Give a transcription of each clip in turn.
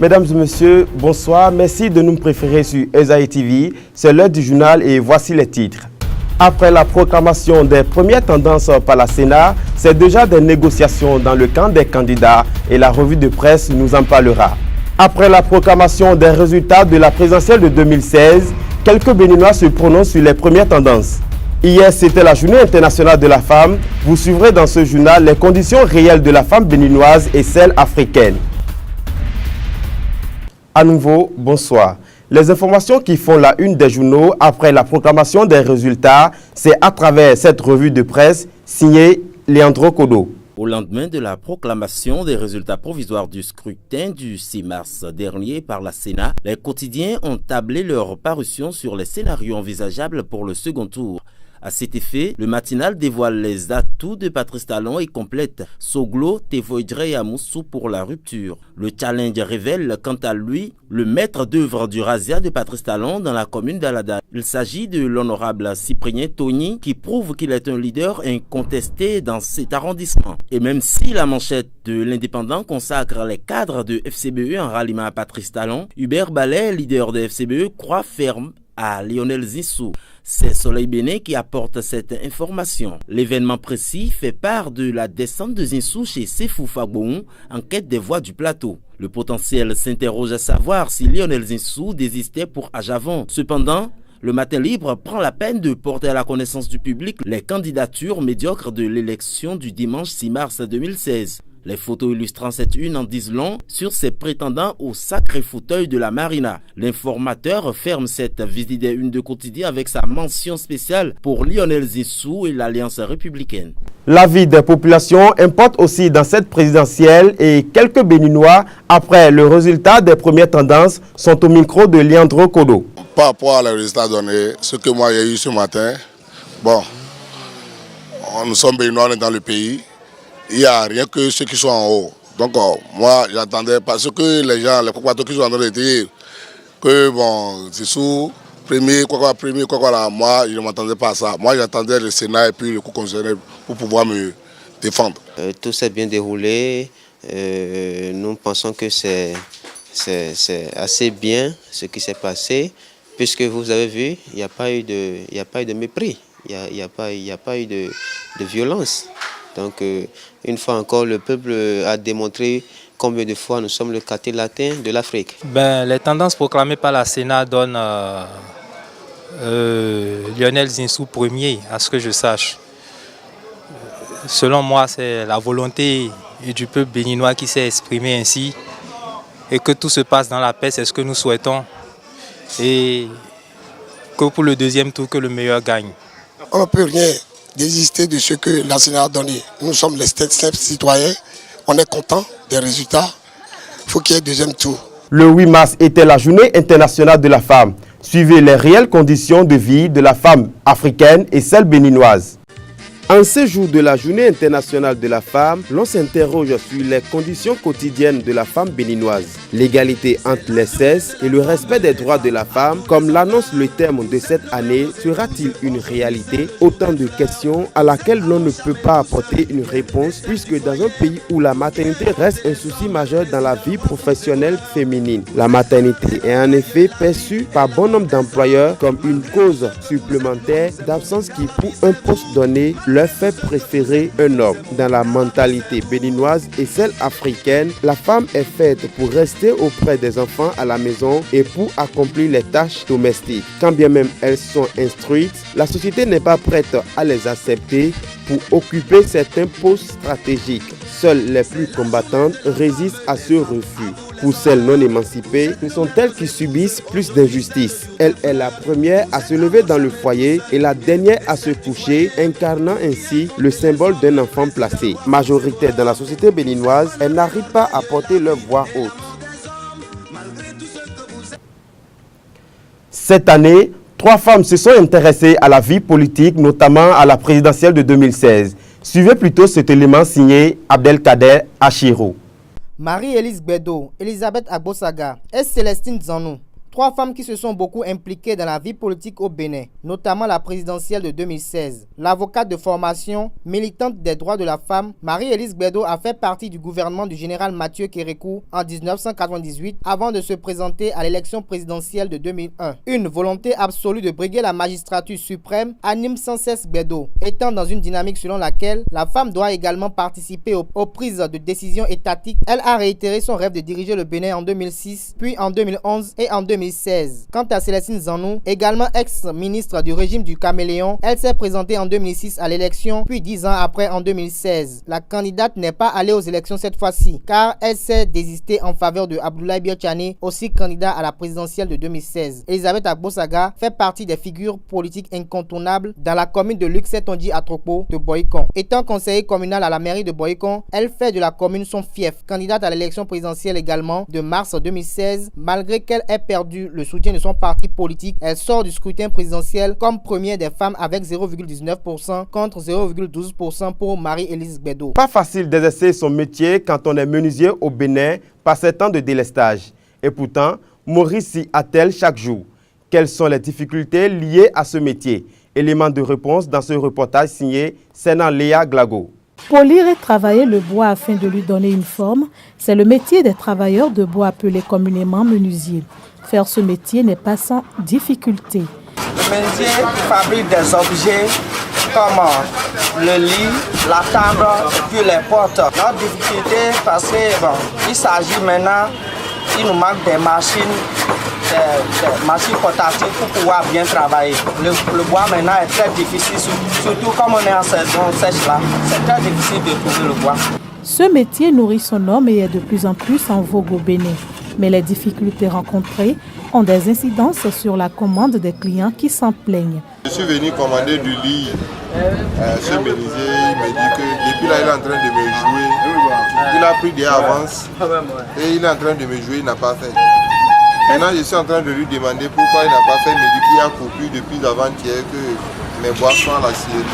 Mesdames et messieurs, bonsoir. Merci de nous préférer sur Esaïe TV. C'est l'heure du journal et voici les titres. Après la proclamation des premières tendances par la Sénat, c'est déjà des négociations dans le camp des candidats et la revue de presse nous en parlera. Après la proclamation des résultats de la présidentielle de 2016, quelques Béninois se prononcent sur les premières tendances. Hier, c'était la Journée internationale de la femme. Vous suivrez dans ce journal les conditions réelles de la femme béninoise et celles africaines. À nouveau, bonsoir. Les informations qui font la une des journaux après la proclamation des résultats, c'est à travers cette revue de presse signée Leandro Kodo. Au lendemain de la proclamation des résultats provisoires du scrutin du 6 mars dernier par la Sénat, les quotidiens ont tablé leur parution sur les scénarios envisageables pour le second tour. À cet effet, le matinal dévoile les atouts de Patrice Talon et complète Soglo Tevoidre Yamoussou pour la rupture. Le challenge révèle quant à lui le maître d'œuvre du razzia de Patrice Talon dans la commune d'Alada. Il s'agit de l'honorable Cyprien Tony qui prouve qu'il est un leader incontesté dans cet arrondissement. Et même si la manchette de l'Indépendant consacre les cadres de FCBE en ralliement à Patrice Talon, Hubert Ballet, leader de FCBE, croit ferme à Lionel Zinsou. C'est Soleil Béné qui apporte cette information. L'événement précis fait part de la descente de Zinsou chez Sefou Fagboun en quête des voix du plateau. Le potentiel s'interroge à savoir si Lionel Zinsou désistait pour Ajavon. Cependant, le Matin Libre prend la peine de porter à la connaissance du public les candidatures médiocres de l'élection du dimanche 6 mars 2016. Les photos illustrant cette une en disent long sur ces prétendants au sacré fauteuil de la Marina. L'informateur ferme cette visite des unes de quotidien avec sa mention spéciale pour Lionel Zinsou et l'Alliance républicaine. L'avis des populations importe aussi dans cette présidentielle et quelques Béninois, après le résultat des premières tendances, sont au micro de Leandro Kodo. Par rapport à les résultats donnés, ce que moi j'ai eu ce matin, bon, nous sommes Béninois, on est dans le pays. Il n'y a rien que ceux qui sont en haut. Donc moi j'attendais parce que les gens, les compatriotes qui sont en train de dire que bon, c'est sous premier, quoi là, moi je ne m'attendais pas à ça. Moi j'attendais le Sénat et puis le coup constitutionnel pour pouvoir me défendre. Tout s'est bien déroulé. Nous pensons que c'est assez bien ce qui s'est passé, puisque vous avez vu, il n'y a pas eu de mépris, il n'y a pas eu de violence. Donc, une fois encore, le peuple a démontré combien de fois nous sommes le quartier latin de l'Afrique. Les tendances proclamées par la Sénat donnent Lionel Zinsou premier, à ce que je sache. Selon moi, c'est la volonté du peuple béninois qui s'est exprimée ainsi et que tout se passe dans la paix, c'est ce que nous souhaitons. Et que pour le deuxième tour, que le meilleur gagne. On ne peut rien désister de ce que la Sénat a donné. Nous sommes les simples citoyens, on est contents des résultats. Il faut qu'il y ait deuxième tour. Le 8 mars était la Journée internationale de la femme. Suivez les réelles conditions de vie de la femme africaine et celle béninoise. En ce jour de la Journée internationale de la femme, l'on s'interroge sur les conditions quotidiennes de la femme béninoise. L'égalité entre les sexes et le respect des droits de la femme, comme l'annonce le thème de cette année, sera-t-il une réalité? Autant de questions à laquelle l'on ne peut pas apporter une réponse, puisque dans un pays où la maternité reste un souci majeur dans la vie professionnelle féminine, la maternité est en effet perçue par bon nombre d'employeurs comme une cause supplémentaire d'absence qui, pour un poste donné, leur fait préférer un homme. Dans la mentalité béninoise et celle africaine, la femme est faite pour rester auprès des enfants à la maison et pour accomplir les tâches domestiques. Quand bien même elles sont instruites, la société n'est pas prête à les accepter pour occuper certains postes stratégiques. Seules les plus combattantes résistent à ce refus. Pour celles non émancipées, ce sont elles qui subissent plus d'injustice. Elle est la première à se lever dans le foyer et la dernière à se coucher, incarnant ainsi le symbole d'un enfant placé. Majoritaire dans la société béninoise, elles n'arrivent pas à porter leur voix haute. Cette année, 3 femmes se sont intéressées à la vie politique, notamment à la présidentielle de 2016. Suivez plutôt cet élément signé Abdelkader Achiro. Marie-Élise Bedo, Elisabeth Agbosaga et Célestine Zanou. 3 femmes qui se sont beaucoup impliquées dans la vie politique au Bénin, notamment la présidentielle de 2016. L'avocate de formation, militante des droits de la femme, Marie-Élise Gbedot a fait partie du gouvernement du général Mathieu Kérékou en 1998 avant de se présenter à l'élection présidentielle de 2001. Une volonté absolue de briguer la magistrature suprême anime sans cesse Gbedot, étant dans une dynamique selon laquelle la femme doit également participer aux prises de décisions étatiques. Elle a réitéré son rêve de diriger le Bénin en 2006, puis en 2011 et en 2016. Quant à Célestine Zanou, également ex-ministre du régime du Caméléon, elle s'est présentée en 2006 à l'élection, puis 10 ans après en 2016. La candidate n'est pas allée aux élections cette fois-ci, car elle s'est désistée en faveur de Abdoulaye Biotchane, aussi candidat à la présidentielle de 2016. Elisabeth Agbosaga fait partie des figures politiques incontournables dans la commune de Luxetonji Atropo de Boycon. Étant conseillère communale à la mairie de Boycon, elle fait de la commune son fief. Candidate à l'élection présidentielle également de mars 2016, malgré qu'elle ait perdu le soutien de son parti politique, elle sort du scrutin présidentiel comme première des femmes avec 0,19% contre 0,12% pour Marie-Élise Gbedot. Pas facile d'exercer son métier quand on est menuisier au Bénin par ces temps de délestage. Et pourtant, Maurice s'y attelle chaque jour. Quelles sont les difficultés liées à ce métier? Élément de réponse dans ce reportage signé Sénan Léa Glago. Polir et travailler le bois afin de lui donner une forme, c'est le métier des travailleurs de bois appelés communément menuisiers. Faire ce métier n'est pas sans difficulté. Le menuisier fabrique des objets comme le lit, la table, puis les portes. Notre difficulté, parce que il s'agit maintenant, il nous manque des machines portatives pour pouvoir bien travailler. Le bois maintenant est très difficile, surtout comme on est en saison sèche là, c'est très difficile de trouver le bois. Ce métier nourrit son homme et est de plus en plus en vogue au Bénin. Mais les difficultés rencontrées ont des incidences sur la commande des clients qui s'en plaignent. Je suis venu commander du lit. Ce menuisier, il me dit que depuis là, il est en train de me jouer. Il a pris des avances et il est en train de me jouer, il n'a pas fait. Maintenant, je suis en train de lui demander pourquoi il n'a pas fait. Il me dit qu'il y a coupure depuis avant-hier, que mes bois sont à l'acier.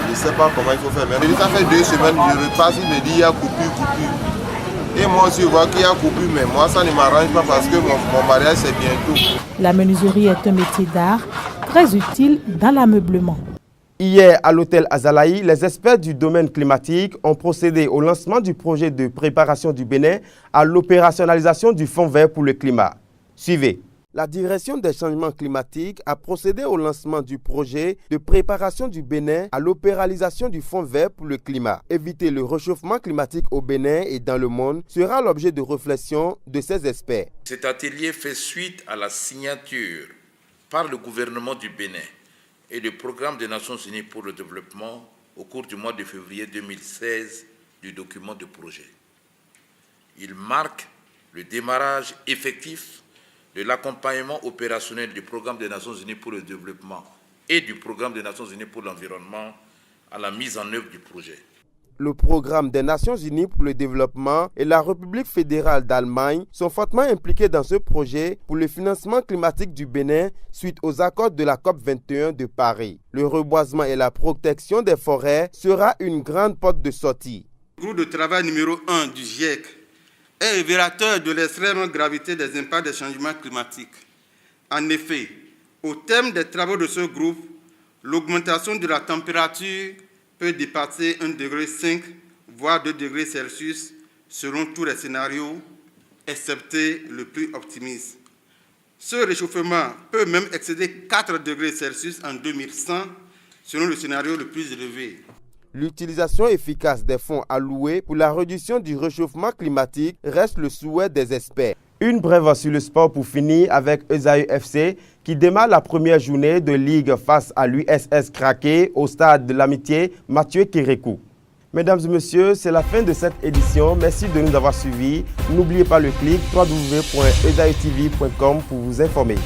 Je ne sais pas comment il faut faire. Mais ça fait 2 semaines, je repasse, il me dit qu'il y a coupure. Et moi aussi, je vois qu'il y a coupure, mais moi, ça ne m'arrange pas parce que mon mariage, c'est bientôt. La menuiserie est un métier d'art très utile dans l'ameublement. Hier, à l'hôtel Azalaï, les experts du domaine climatique ont procédé au lancement du projet de préparation du Bénin à l'opérationnalisation du Fonds vert pour le climat. Suivez. La Direction des changements climatiques a procédé au lancement du projet de préparation du Bénin à l'opéralisation du Fonds vert pour le climat. Éviter le réchauffement climatique au Bénin et dans le monde sera l'objet de réflexion de ces experts. Cet atelier fait suite à la signature par le gouvernement du Bénin et le Programme des Nations Unies pour le développement au cours du mois de février 2016 du document de projet. Il marque le démarrage effectif de l'accompagnement opérationnel du Programme des Nations Unies pour le développement et du Programme des Nations Unies pour l'environnement à la mise en œuvre du projet. Le Programme des Nations Unies pour le développement et la République fédérale d'Allemagne sont fortement impliqués dans ce projet pour le financement climatique du Bénin suite aux accords de la COP21 de Paris. Le reboisement et la protection des forêts sera une grande porte de sortie. Le groupe de travail numéro 1 du GIEC est révélateur de l'extrême gravité des impacts des changements climatiques. En effet, au terme des travaux de ce groupe, l'augmentation de la température peut dépasser 1,5 degré, voire 2 degrés Celsius, selon tous les scénarios, excepté le plus optimiste. Ce réchauffement peut même excéder 4 degrés Celsius en 2100, selon le scénario le plus élevé. L'utilisation efficace des fonds alloués pour la réduction du réchauffement climatique reste le souhait des experts. Une brève sur le sport pour finir avec Esaü FC qui démarre la première journée de ligue face à l'USS Kraké au stade de l'Amitié Mathieu Kérékou. Mesdames et messieurs, c'est la fin de cette édition. Merci de nous avoir suivis. N'oubliez pas le clic www.esaütv.com pour vous informer.